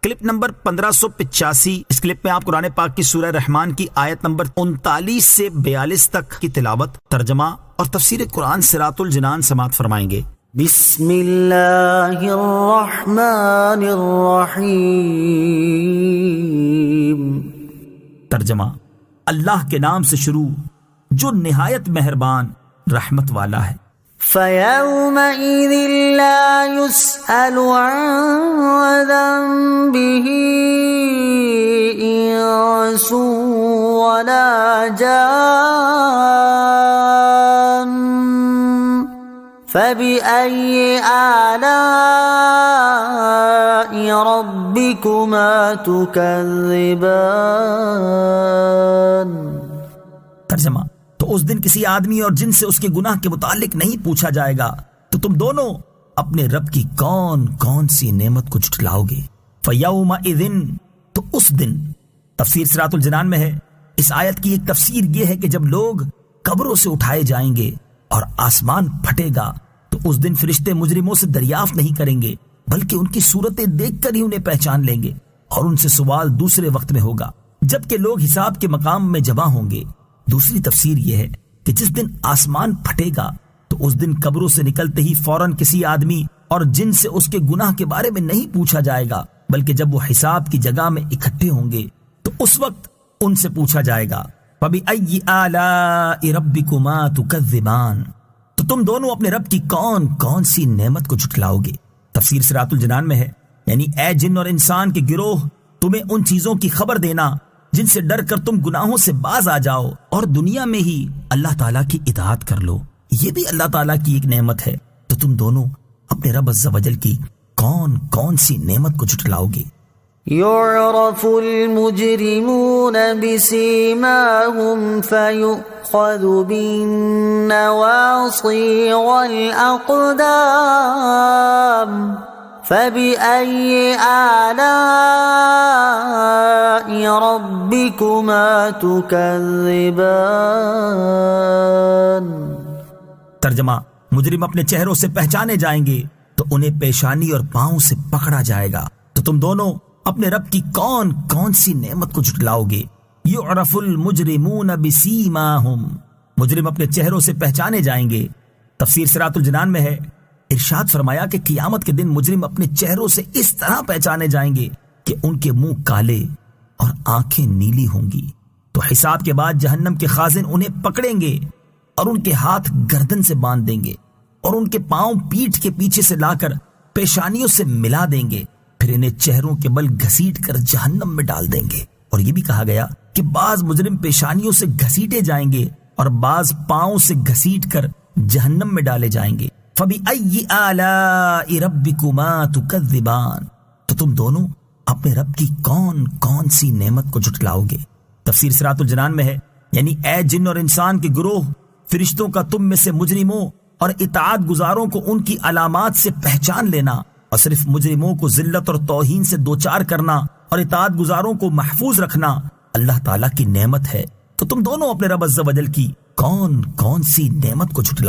Clip number 1585۔ اس clip میں آپ قرآن پاک کی سورہ رحمان کی آیت نمبر 39 سے 42 تک کی تلاوت، ترجمہ اور تفسیر قرآن صراط الجنان سماعت فرمائیں گے۔ بسم اللہ الرحمن الرحیم۔ ترجمہ، اللہ کے نام سے شروع جو نہایت مہربان رحمت والا ہے۔ فَيَوْمَئِذٍ لَا يُسْأَلُ عَنْ ذَنبِهِ إِنسٌ وَلَا جَانٌّ فَبِأَيِّ آلَاءِ رَبِّكُمَا تُكَذِّبَانِ۔ ترجمہ، تو اس دن کسی آدمی اور جن سے اس کے گناہ کے متعلق نہیں پوچھا جائے گا تو تم دونوں اپنے رب کی کون کون سی نعمت کو جھٹلاؤ گے۔ فَيَوْمَئِذٍ، تو اس دن۔ تفسیر صراط الجنان میں ہے، اس آیت کی ایک تفسیر یہ ہے کہ جب لوگ قبروں سے اٹھائے جائیں گے اور آسمان پھٹے گا تو اس دن فرشتے مجرموں سے دریافت نہیں کریں گے بلکہ ان کی صورتیں دیکھ کر ہی انہیں پہچان لیں گے، اور ان سے سوال دوسرے وقت میں ہوگا جبکہ لوگ حساب کے مقام میں جمع ہوں گے۔ دوسری تفسیر یہ ہے کہ جس دن آسمان پھٹے گا تو اس دن قبروں سے نکلتے ہی فوراً کسی آدمی اور جن سے اس کے گناہ کے بارے میں نہیں پوچھا جائے گا بلکہ جب وہ حساب کی جگہ میں اکٹھے ہوں گے تو اس وقت ان سے پوچھا جائے گا فَبِأَيِّ آلَاءِ رَبِّكُمَا تُكَذِّبَانِ، تو تم دونوں اپنے رب کی کون کون سی نعمت کو جھٹلاؤ گے۔ تفسیر صراط الجنان میں ہے، یعنی اے جن اور انسان کے گروہ، تمہیں ان چیزوں کی خبر دینا جن سے ڈر کر تم گناہوں سے باز آ جاؤ اور دنیا میں ہی اللہ تعالیٰ کی اطاعت کر لو، یہ بھی اللہ تعالیٰ کی ایک نعمت ہے۔ تو تم دونوں اپنے رب عز و جل کی کون کون سی نعمت کو جھٹلاؤ گے۔ يعرف المجرمون بسيماهم فيؤخذ بالنواصي والأقدام فبأي آلاء ربكما تكذبان۔ ترجمہ، مجرم اپنے چہروں سے پہچانے جائیں گے تو انہیں پیشانی اور پاؤں سے پکڑا جائے گا۔ تو تم دونوں اپنے رب کی کون کون سی نعمت کو جھٹلاؤ گے۔ یعرف المجرمون بسیماہم، مجرم اپنے چہروں سے پہچانے جائیں گے۔ تفسیر صراط الجنان میں ہے، ارشاد فرمایا کہ قیامت کے دن مجرم اپنے چہروں سے اس طرح پہچانے جائیں گے کہ ان کے منہ کالے اور آنکھیں نیلی ہوں گی۔ تو حساب کے بعد جہنم کے خازن انہیں پکڑیں گے اور ان کے ہاتھ گردن سے باندھ دیں گے اور ان کے پاؤں پیٹھ کے پیچھے سے لا کر پیشانیوں سے ملا دیں گے، پھر انہیں چہروں کے بل گھسیٹ کر جہنم میں ڈال دیں گے۔ اور یہ بھی کہا گیا کہ بعض مجرم پیشانیوں سے گھسیٹے جائیں گے اور بعض پاؤں سے گھسیٹ کر جہنم میں ڈالے جائیں گے۔ فَبِأَيِّ آلَاءِ رَبِّكُمَا تُكَذِّبَانِ، تو تم دونوں اپنے رب کی کون کون سی نعمت کو جھٹلاؤ گے۔ تفسیر صراط الجنان میں ہے، یعنی اے جن اور انسان کے گروہ، فرشتوں کا تم میں سے مجرموں اور اطاعت گزاروں کو ان کی علامات سے پہچان لینا اور صرف مجرموں کو ذلت اور توہین سے دوچار کرنا اور اطاعت گزاروں کو محفوظ رکھنا اللہ تعالیٰ کی نعمت ہے۔ تو تم دونوں اپنے رب عز و جل کی کون کون سی نعمت کو جھٹلاؤ۔